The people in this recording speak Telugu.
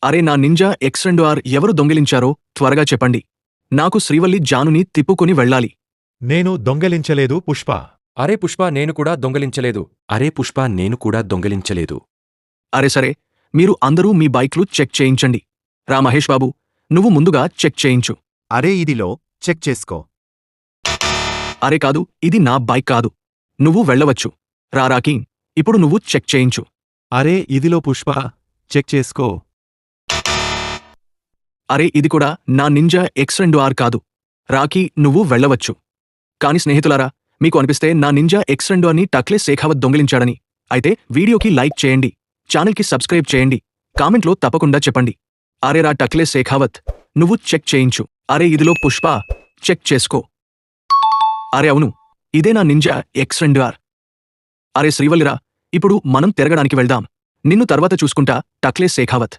అరే నా నింజా X2R ఎవరు దొంగిలించారో త్వరగా చెప్పండి. నాకు శ్రీవల్లి జానుని తిప్పుకొని వెళ్ళాలి. నేను దొంగలించలేదు పుష్ప. అరే పుష్ప నేను కూడా దొంగలించలేదు. అరే పుష్ప నేను కూడా దొంగిలించలేదు. అరే సరే, మీరు అందరూ మీ బైక్లు చెక్ చేయించండి. రా మహేష్ బాబు, నువ్వు ముందుగా చెక్ చేయించు. అరే ఇదిలో చెక్ చేసుకో. అరే కాదు, ఇది నా బైక్ కాదు. నువ్వు వెళ్ళవచ్చు. రా రాకీ, ఇప్పుడు నువ్వు చెక్ చేయించు. అరే ఇదిలో పుష్ప, చెక్ చేసుకో. అరే ఇది కూడా నా నింజా X2R కాదు. రాకీ, నువ్వు వెళ్ళవచ్చు. కాని స్నేహితులారా, మీకు అనిపిస్తే నా నింజా X2Rని టక్లే శేఖావత్ దొంగిలించాడని అయితే వీడియోకి లైక్ చేయండి, ఛానల్కి సబ్స్క్రైబ్ చేయండి, కామెంట్లో తప్పకుండా చెప్పండి. అరే రా టక్లే శేఖావత్, నువ్వు చెక్ చేయించు. అరే ఇదిలో పుష్ప, చెక్ చేసుకో. అరే అవును, ఇదే నా నింజా X2R. అరే శ్రీవల్లిరా, ఇప్పుడు మనం తిరగడానికి వెళ్దాం. నిన్ను తర్వాత చూసుకుంటా టక్లే శేఖావత్.